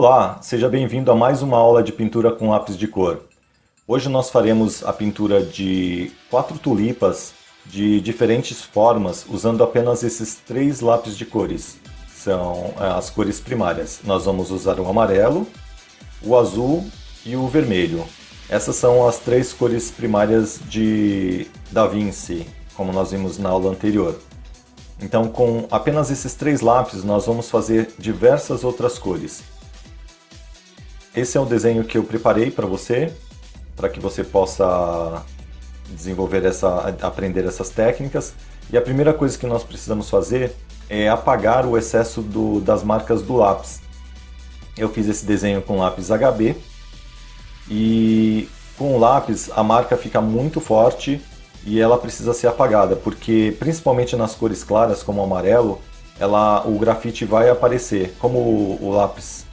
Olá, seja bem-vindo a mais uma aula de pintura com lápis de cor. Hoje nós faremos a pintura de 4 tulipas de diferentes formas usando apenas esses 3 lápis de cores. São as cores primárias. Nós vamos usar o amarelo, o azul e o vermelho. Essas são as 3 cores primárias de Da Vinci, como nós vimos na aula anterior. Então, com apenas esses 3 lápis, nós vamos fazer diversas outras cores. Esse é o desenho que eu preparei para que você possa aprender essas técnicas. E a primeira coisa que nós precisamos fazer é apagar o excesso das marcas do lápis. Eu fiz esse desenho com lápis HB e com o lápis a marca fica muito forte e ela precisa ser apagada, porque principalmente nas cores claras como o amarelo, o grafite vai aparecer. Como o lápis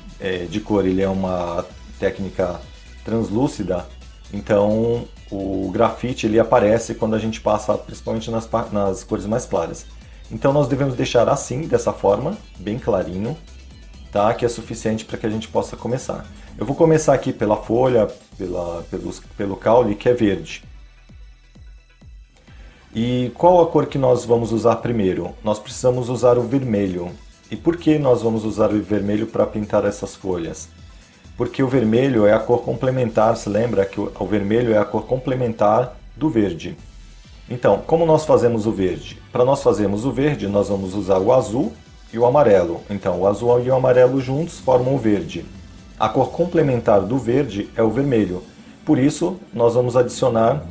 de cor ele é uma técnica translúcida, então o grafite ele aparece quando a gente passa principalmente nas cores mais claras. Então nós devemos deixar assim, dessa forma, bem clarinho, tá? Que é suficiente para que a gente possa começar. Eu vou começar aqui pela folha, pelo caule, que é verde. E qual a cor que nós vamos usar primeiro? Nós precisamos usar o vermelho. E por que nós vamos usar o vermelho para pintar essas folhas? Porque o vermelho é a cor complementar, se lembra que o vermelho é a cor complementar do verde. Então, como nós fazemos o verde? Para nós fazermos o verde, nós vamos usar o azul e o amarelo. Então, o azul e o amarelo juntos formam o verde. A cor complementar do verde é o vermelho. Por isso, nós vamos adicionar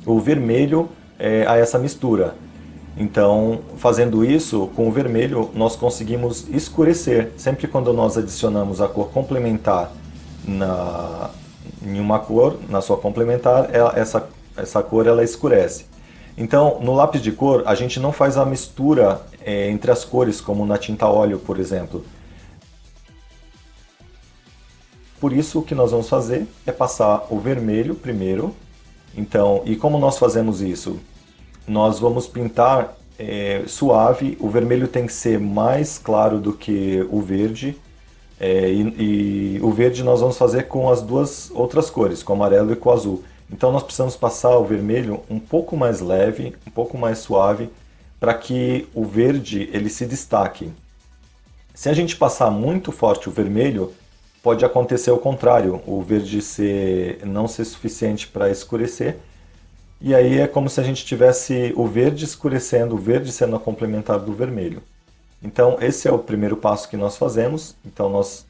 o vermelho a essa mistura. Então, fazendo isso, com o vermelho, nós conseguimos escurecer. Sempre quando nós adicionamos a cor complementar em uma cor, na sua complementar, essa cor ela escurece. Então, no lápis de cor, a gente não faz a mistura entre as cores, como na tinta óleo, por exemplo. Por isso, o que nós vamos fazer é passar o vermelho primeiro. Então, e como nós fazemos isso? Nós vamos pintar suave, o vermelho tem que ser mais claro do que o verde, e o verde nós vamos fazer com as duas outras cores, com o amarelo e com o azul. Então nós precisamos passar o vermelho um pouco mais leve, um pouco mais suave, para que o verde ele se destaque. Se a gente passar muito forte o vermelho, pode acontecer o contrário, o verde não ser suficiente para escurecer. E aí é como se a gente tivesse o verde escurecendo, o verde sendo a complementar do vermelho. Então esse é o primeiro passo que nós fazemos. Então nós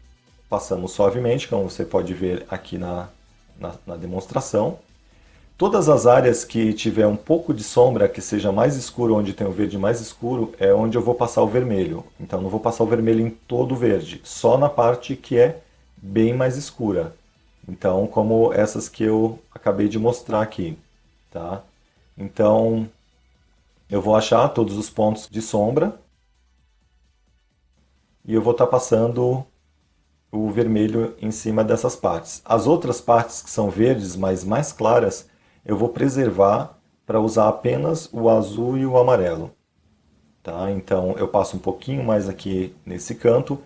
passamos suavemente, como você pode ver aqui na demonstração. Todas as áreas que tiver um pouco de sombra, que seja mais escuro, onde tem o verde mais escuro, é onde eu vou passar o vermelho. Então não vou passar o vermelho em todo o verde, só na parte que é bem mais escura. Então como essas que eu acabei de mostrar aqui. Tá? Então, eu vou achar todos os pontos de sombra e eu vou estar passando o vermelho em cima dessas partes. As outras partes que são verdes, mas mais claras, eu vou preservar para usar apenas o azul e o amarelo. Tá? Então, eu passo um pouquinho mais aqui nesse canto,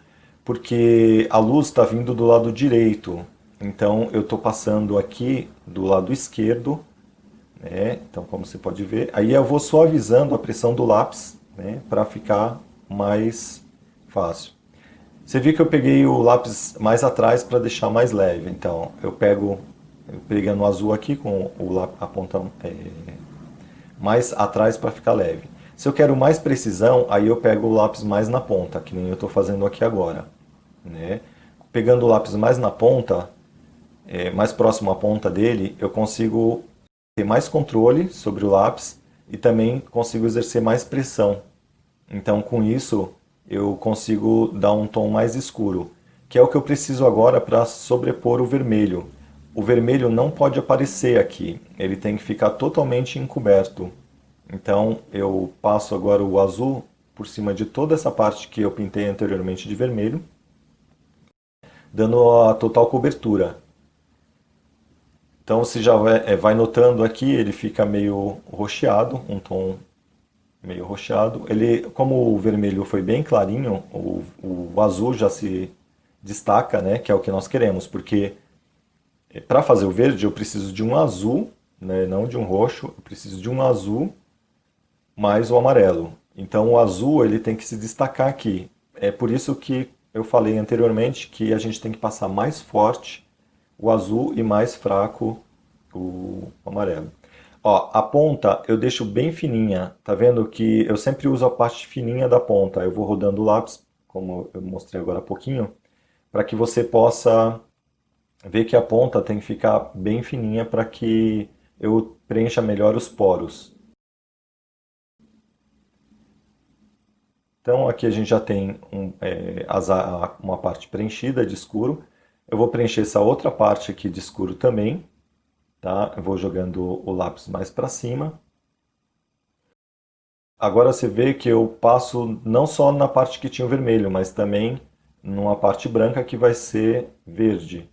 porque a luz está vindo do lado direito. Então, eu estou passando aqui do lado esquerdo. Então, como você pode ver, aí eu vou suavizando a pressão do lápis, para ficar mais fácil. Você viu que eu peguei o lápis mais atrás para deixar mais leve. Então, eu pegando o azul aqui com a ponta mais atrás para ficar leve. Se eu quero mais precisão, aí eu pego o lápis mais na ponta, que nem eu estou fazendo aqui agora. Pegando o lápis mais na ponta, mais próximo à ponta dele, eu consigo ter mais controle sobre o lápis e também consigo exercer mais pressão. Então, com isso, eu consigo dar um tom mais escuro, que é o que eu preciso agora para sobrepor o vermelho. O vermelho não pode aparecer aqui, ele tem que ficar totalmente encoberto. Então, eu passo agora o azul por cima de toda essa parte que eu pintei anteriormente de vermelho, dando a total cobertura. Então você já vai notando aqui, ele fica meio roxeado, um tom meio roxeado. Como o vermelho foi bem clarinho, o azul já se destaca, né, que é o que nós queremos, porque para fazer o verde eu preciso de um azul, né, não de um roxo, eu preciso de um azul mais o amarelo. Então o azul ele tem que se destacar aqui. É por isso que eu falei anteriormente que a gente tem que passar mais forte o azul e mais fraco o amarelo. Ó, a ponta eu deixo bem fininha, tá vendo que eu sempre uso a parte fininha da ponta. Eu vou rodando o lápis, como eu mostrei agora há pouquinho, para que você possa ver que a ponta tem que ficar bem fininha para que eu preencha melhor os poros. Então aqui a gente já tem uma parte preenchida de escuro. Eu vou preencher essa outra parte aqui de escuro também, tá? Eu vou jogando o lápis mais para cima. Agora você vê que eu passo não só na parte que tinha o vermelho, mas também numa parte branca que vai ser verde.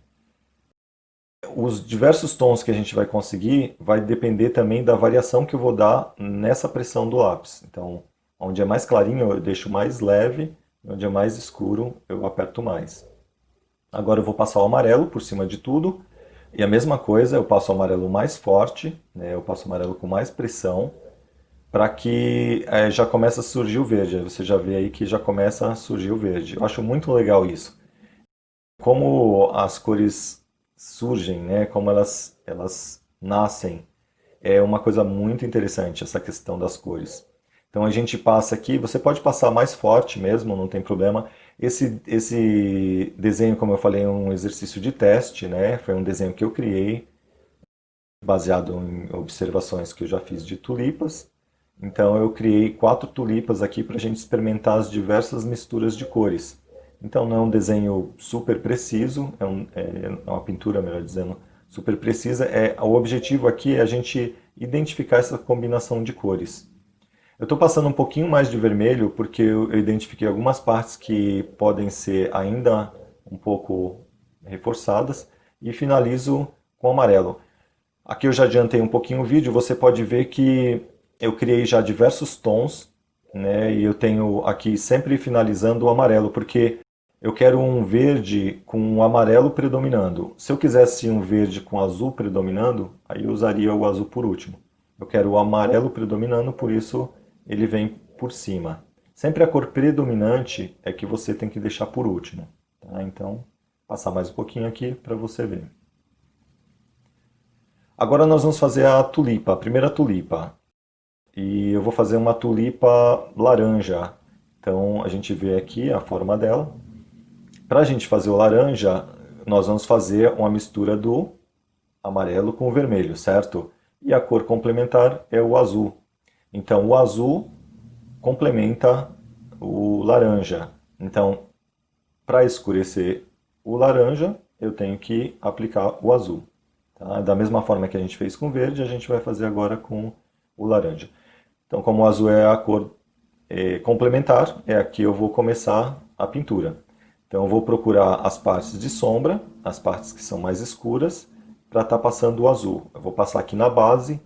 Os diversos tons que a gente vai conseguir vai depender também da variação que eu vou dar nessa pressão do lápis. Então, onde é mais clarinho eu deixo mais leve, onde é mais escuro eu aperto mais. Agora eu vou passar o amarelo por cima de tudo, e a mesma coisa, eu passo o amarelo mais forte, né, eu passo o amarelo com mais pressão, para que já comece a surgir o verde. Você já vê aí que já começa a surgir o verde. Eu acho muito legal isso. Como as cores surgem, né, como elas nascem, é uma coisa muito interessante essa questão das cores. Então a gente passa aqui, você pode passar mais forte mesmo, não tem problema. Esse desenho, como eu falei, é um exercício de teste, né? Foi um desenho que eu criei, baseado em observações que eu já fiz de tulipas. Então eu criei 4 tulipas aqui para a gente experimentar as diversas misturas de cores. Então não é um desenho super preciso, é uma pintura, melhor dizendo, super precisa. O objetivo aqui é a gente identificar essa combinação de cores. Eu estou passando um pouquinho mais de vermelho porque eu identifiquei algumas partes que podem ser ainda um pouco reforçadas e finalizo com amarelo. Aqui eu já adiantei um pouquinho o vídeo, você pode ver que eu criei já diversos tons, né? E eu tenho aqui sempre finalizando o amarelo, porque eu quero um verde com um amarelo predominando. Se eu quisesse um verde com azul predominando, aí eu usaria o azul por último. Eu quero o amarelo predominando, por isso ele vem por cima. Sempre a cor predominante é que você tem que deixar por último. Tá? Então, passar mais um pouquinho aqui para você ver. Agora nós vamos fazer a tulipa, a primeira tulipa. E eu vou fazer uma tulipa laranja. Então a gente vê aqui a forma dela. Para a gente fazer o laranja, nós vamos fazer uma mistura do amarelo com o vermelho, certo? E a cor complementar é o azul. Então o azul complementa o laranja. Então, para escurecer o laranja, eu tenho que aplicar o azul. Tá? Da mesma forma que a gente fez com o verde, a gente vai fazer agora com o laranja. Então, como o azul é a cor complementar, é aqui eu vou começar a pintura. Então, eu vou procurar as partes de sombra, as partes que são mais escuras, para estar passando o azul. Eu vou passar aqui na base.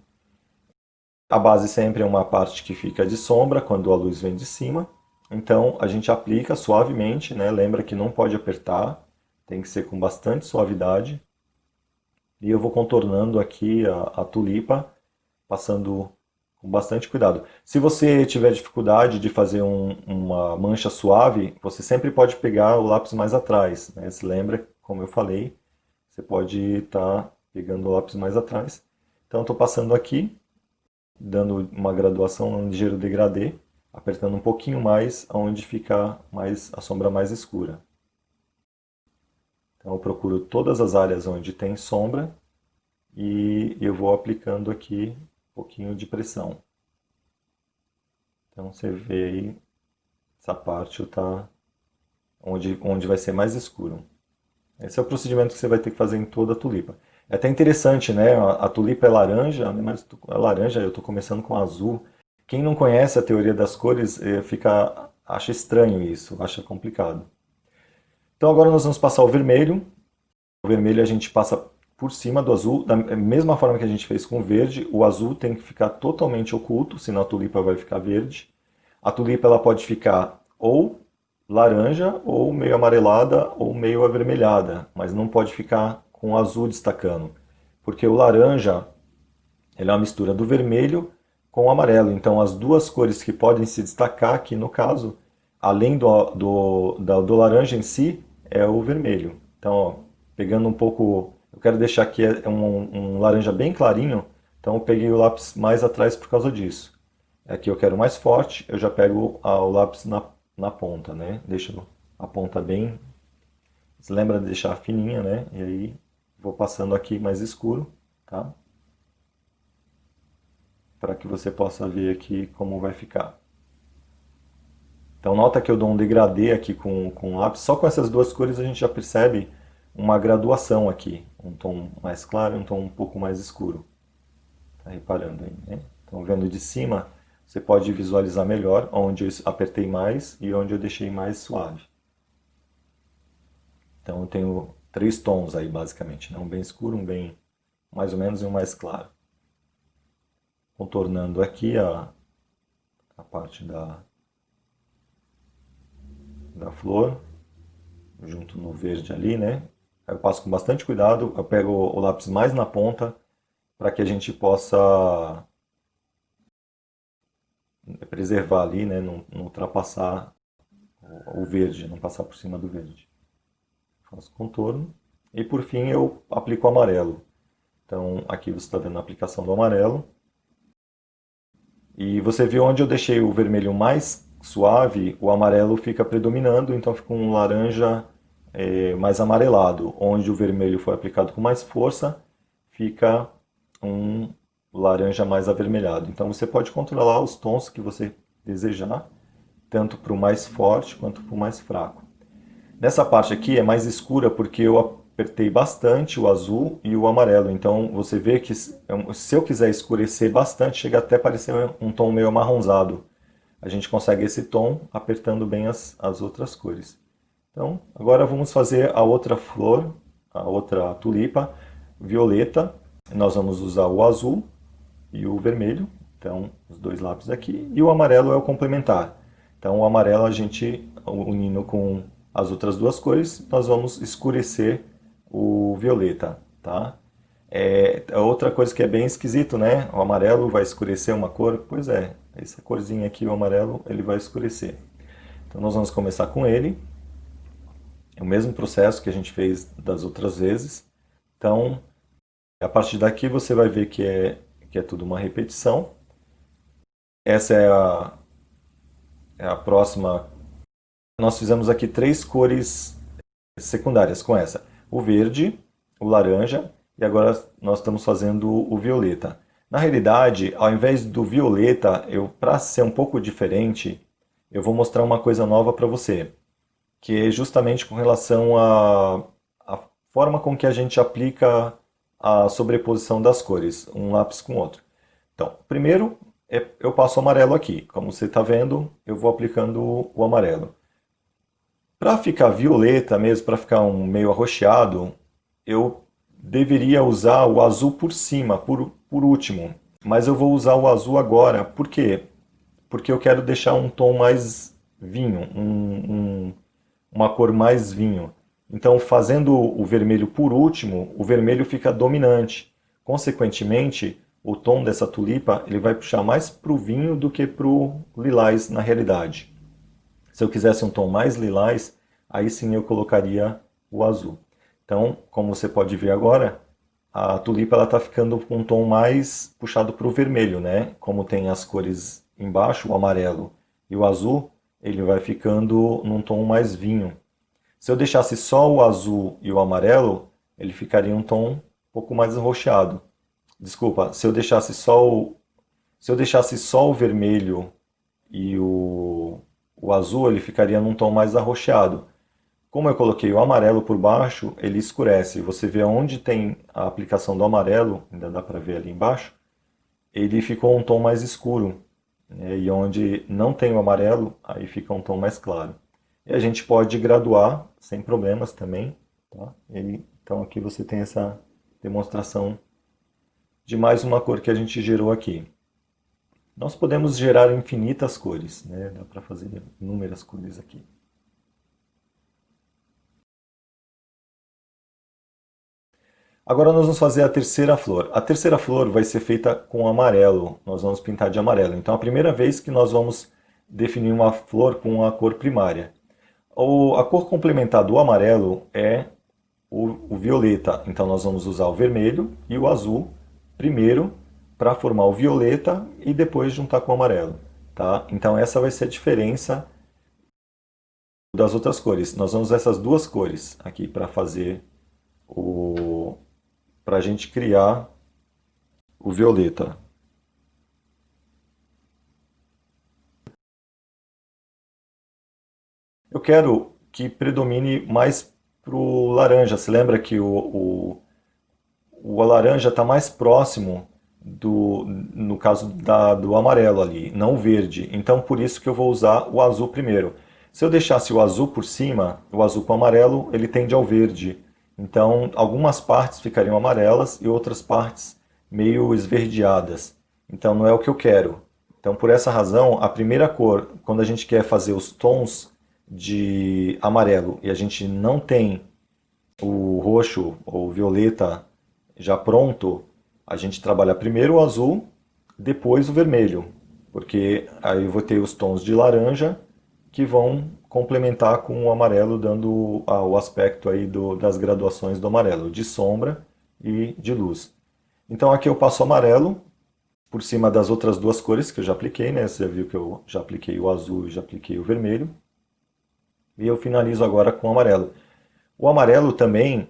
A base sempre é uma parte que fica de sombra quando a luz vem de cima. Então, a gente aplica suavemente, né? Lembra que não pode apertar, tem que ser com bastante suavidade. E eu vou contornando aqui a tulipa, passando com bastante cuidado. Se você tiver dificuldade de fazer uma mancha suave, você sempre pode pegar o lápis mais atrás, né? Se lembra, como eu falei, você pode estar pegando o lápis mais atrás. Então, estou passando aqui, dando uma graduação, um ligeiro degradê, apertando um pouquinho mais, onde fica a sombra mais escura. Então, eu procuro todas as áreas onde tem sombra e eu vou aplicando aqui um pouquinho de pressão. Então você vê aí, essa parte está onde vai ser mais escuro. Esse é o procedimento que você vai ter que fazer em toda a tulipa. É até interessante, né? A tulipa é laranja, mas é laranja, eu estou começando com azul. Quem não conhece a teoria das cores acha estranho isso, acha complicado. Então agora nós vamos passar o vermelho. O vermelho a gente passa por cima do azul, da mesma forma que a gente fez com o verde. O azul tem que ficar totalmente oculto, senão a tulipa vai ficar verde. A tulipa ela pode ficar ou laranja ou meio amarelada ou meio avermelhada, mas não pode ficar com o azul destacando, porque o laranja ele é uma mistura do vermelho com o amarelo, então as duas cores que podem se destacar aqui no caso, além do laranja em si, é o vermelho. Então, ó, pegando um pouco, eu quero deixar aqui um laranja bem clarinho, então eu peguei o lápis mais atrás por causa disso. Aqui eu quero mais forte, eu já pego o lápis na ponta, né? Deixo a ponta bem. Você lembra de deixar fininha, né? E aí vou passando aqui mais escuro, tá? Para que você possa ver aqui como vai ficar. Então nota que eu dou um degradê aqui com o lápis. Só com essas duas cores a gente já percebe uma graduação aqui. Um tom mais claro e um tom um pouco mais escuro. Tá reparando aí, né? Então vendo de cima, você pode visualizar melhor onde eu apertei mais e onde eu deixei mais suave. Então eu tenho três tons aí basicamente, né? Um bem escuro, um bem mais ou menos e um mais claro. Contornando aqui a parte da flor, junto no verde ali, né? Aí eu passo com bastante cuidado, eu pego o lápis mais na ponta para que a gente possa preservar ali, né? Não ultrapassar o verde, não passar por cima do verde. Faço contorno e por fim eu aplico o amarelo. Então aqui você está vendo a aplicação do amarelo. E você viu onde eu deixei o vermelho mais suave, o amarelo fica predominando, então fica um laranja mais amarelado. Onde o vermelho foi aplicado com mais força, fica um laranja mais avermelhado. Então você pode controlar os tons que você desejar, tanto para o mais forte quanto para o mais fraco. Nessa parte aqui é mais escura porque eu apertei bastante o azul e o amarelo. Então você vê que se eu quiser escurecer bastante, chega até a parecer um tom meio amarronzado. A gente consegue esse tom apertando bem as outras cores. Então agora vamos fazer a outra flor, a outra tulipa violeta. Nós vamos usar o azul e o vermelho. Então os dois lápis aqui. E o amarelo é o complementar. Então o amarelo a gente unindo com as outras duas cores, nós vamos escurecer o violeta, tá? Outra coisa que é bem esquisito, né? O amarelo vai escurecer uma cor, pois é, essa corzinha aqui, o amarelo, ele vai escurecer. Então nós vamos começar com ele, é o mesmo processo que a gente fez das outras vezes. Então, a partir daqui você vai ver que é tudo uma repetição. Essa é a próxima. Nós fizemos aqui três cores secundárias com essa: o verde, o laranja e agora nós estamos fazendo o violeta. Na realidade, ao invés do violeta, para ser um pouco diferente, eu vou mostrar uma coisa nova para você, que é justamente com relação à forma com que a gente aplica a sobreposição das cores, um lápis com o outro. Então, primeiro eu passo o amarelo aqui. Como você está vendo, eu vou aplicando o amarelo. Para ficar violeta mesmo, para ficar um meio arroxeado, eu deveria usar o azul por cima, por último. Mas eu vou usar o azul agora. Por quê? Porque eu quero deixar um tom mais vinho, uma cor mais vinho. Então, fazendo o vermelho por último, o vermelho fica dominante. Consequentemente, o tom dessa tulipa ele vai puxar mais para o vinho do que para o lilás na realidade. Se eu quisesse um tom mais lilás, aí sim eu colocaria o azul. Então, como você pode ver agora, a tulipa está ficando com um tom mais puxado para o vermelho, né? Como tem as cores embaixo, o amarelo e o azul, ele vai ficando num tom mais vinho. Se eu deixasse só o azul e o amarelo, ele ficaria um tom um pouco mais arroxeado. Desculpa, se eu deixasse só o vermelho e o azul, ele ficaria num tom mais arroxeado. Como eu coloquei o amarelo por baixo, ele escurece. Você vê onde tem a aplicação do amarelo, ainda dá para ver ali embaixo, ele ficou um tom mais escuro. Né? E onde não tem o amarelo, aí fica um tom mais claro. E a gente pode graduar sem problemas também. Tá? Então aqui você tem essa demonstração de mais uma cor que a gente gerou aqui. Nós podemos gerar infinitas cores, né? Dá para fazer inúmeras cores aqui. Agora nós vamos fazer a terceira flor. A terceira flor vai ser feita com amarelo. Nós vamos pintar de amarelo. Então, a primeira vez que nós vamos definir uma flor com a cor primária. A cor complementar do amarelo é o violeta. Então, nós vamos usar o vermelho e o azul primeiro para formar o violeta e depois juntar com o amarelo. Tá? Então, essa vai ser a diferença das outras cores. Nós vamos usar essas duas cores aqui para fazer para a gente criar o violeta. Eu quero que predomine mais para o laranja. Você lembra que o laranja está mais próximo no caso do amarelo ali, não o verde. Então por isso que eu vou usar o azul primeiro. Se eu deixasse o azul por cima, o azul com o amarelo, ele tende ao verde. Então algumas partes ficariam amarelas e outras partes meio esverdeadas. Então não é o que eu quero. Então por essa razão, a primeira cor, quando a gente quer fazer os tons de amarelo e a gente não tem o roxo ou violeta já pronto, a gente trabalha primeiro o azul, depois o vermelho, porque aí eu vou ter os tons de laranja que vão complementar com o amarelo, dando o aspecto aí das graduações do amarelo, de sombra e de luz. Então aqui eu passo amarelo por cima das outras duas cores que eu já apliquei, né? Você viu que eu já apliquei o azul e já apliquei o vermelho. E eu finalizo agora com o amarelo. O amarelo também,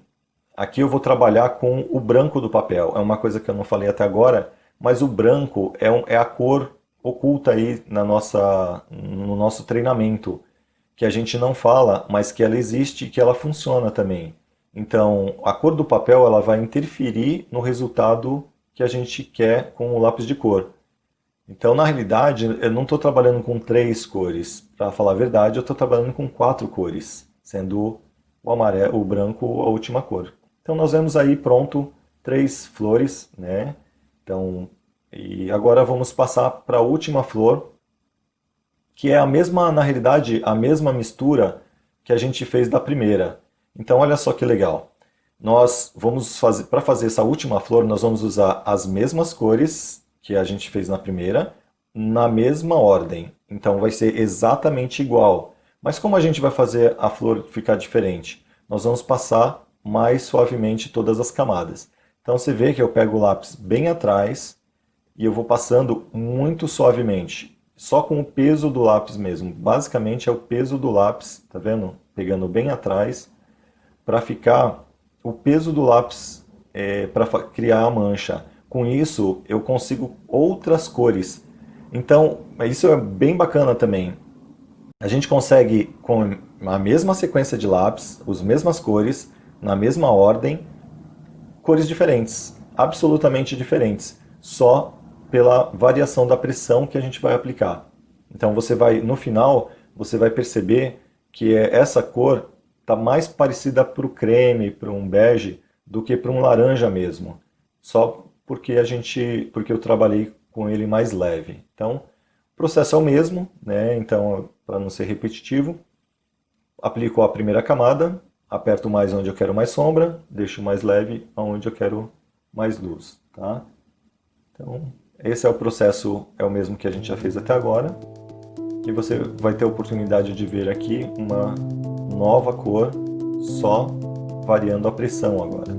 aqui eu vou trabalhar com o branco do papel. É uma coisa que eu não falei até agora, mas o branco é a cor oculta aí no nosso treinamento, que a gente não fala, mas que ela existe e que ela funciona também. Então, a cor do papel ela vai interferir no resultado que a gente quer com o lápis de cor. Então, na realidade, eu não estou trabalhando com 3 cores. Para falar a verdade, eu estou trabalhando com 4 cores, sendo o amarelo, o branco a última cor. Então, nós vemos aí pronto 3 flores, né? Então, e agora vamos passar para a última flor, que é a mesma, na realidade, a mesma mistura que a gente fez da primeira. Então, olha só que legal. Nós vamos fazer, para fazer essa última flor, nós vamos usar as mesmas cores que a gente fez na primeira, na mesma ordem. Então vai ser exatamente igual. Mas como a gente vai fazer a flor ficar diferente? Nós vamos passar mais suavemente todas as camadas. Então você vê que eu pego o lápis bem atrás e eu vou passando muito suavemente, só com o peso do lápis mesmo. Basicamente é o peso do lápis, tá vendo? Pegando bem atrás, para ficar o peso do lápis para criar a mancha. Com isso, eu consigo outras cores. Então, isso é bem bacana também. A gente consegue, com a mesma sequência de lápis, as mesmas cores, na mesma ordem, cores diferentes, absolutamente diferentes, só pela variação da pressão que a gente vai aplicar. Então, no final, você vai perceber que essa cor está mais parecida para o creme, para um bege, do que para um laranja mesmo. Só porque eu trabalhei com ele mais leve. Então, o processo é o mesmo, né? Então, para não ser repetitivo, aplico a primeira camada, aperto mais onde eu quero mais sombra, deixo mais leve onde eu quero mais luz, tá? Então, esse é o processo, é o mesmo que a gente já fez até agora. E você vai ter a oportunidade de ver aqui uma nova cor, só variando a pressão agora.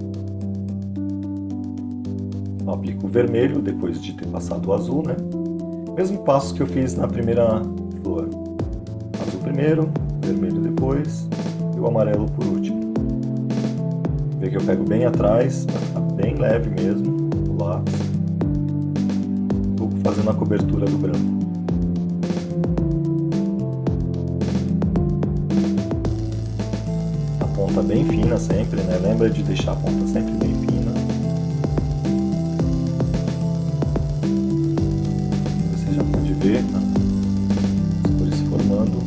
Eu aplico o vermelho depois de ter passado o azul, né? Mesmo passo que eu fiz na primeira flor. Azul primeiro, vermelho depois e o amarelo por último. Vê que eu pego bem atrás, para ficar bem leve mesmo, o lápis. Vou fazendo a cobertura do branco. A ponta bem fina sempre, né? Lembra de deixar a ponta sempre bem fina. Ver as cores se formando.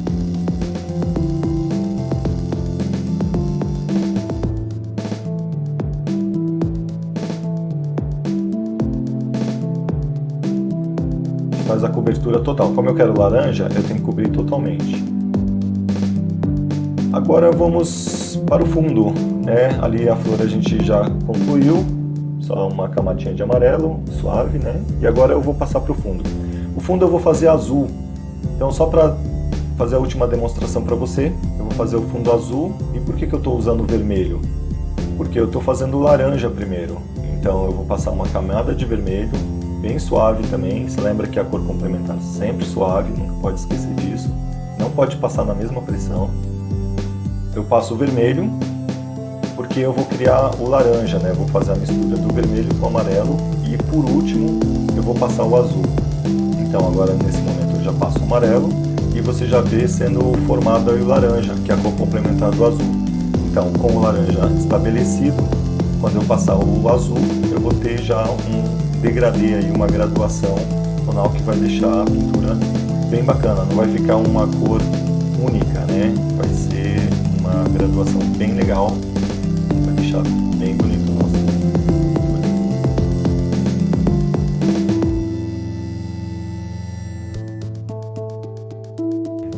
A gente faz a cobertura total. Como eu quero laranja, eu tenho que cobrir totalmente. Agora vamos para o fundo, né? Ali a flor a gente já concluiu, só uma camadinha de amarelo, suave, né? E agora eu vou passar para o fundo. O fundo eu vou fazer azul, então só para fazer a última demonstração para você, eu vou fazer o fundo azul. E por que eu estou usando o vermelho? Porque eu estou fazendo o laranja primeiro, então eu vou passar uma camada de vermelho, bem suave também. Se lembra que a cor complementar sempre suave, nunca pode esquecer disso. Não pode passar na mesma pressão. Eu passo o vermelho, porque eu vou criar o laranja, né? Eu vou fazer a mistura do vermelho com o amarelo. E por último, eu vou passar o azul. Então agora nesse momento eu já passo o amarelo e você já vê sendo formado aí o laranja, que é a cor complementar do azul. Então, com o laranja estabelecido, quando eu passar o azul, eu vou ter já um degradê aí, uma graduação tonal que vai deixar a pintura bem bacana. Não vai ficar uma cor única, né? Vai ser uma graduação bem legal, vai deixar bem bonito o nosso.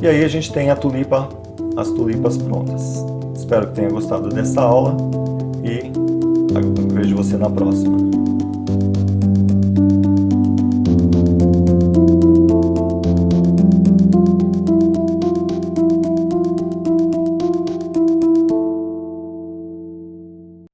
E aí a gente tem a tulipa, as tulipas prontas. Espero que tenha gostado dessa aula e vejo você na próxima.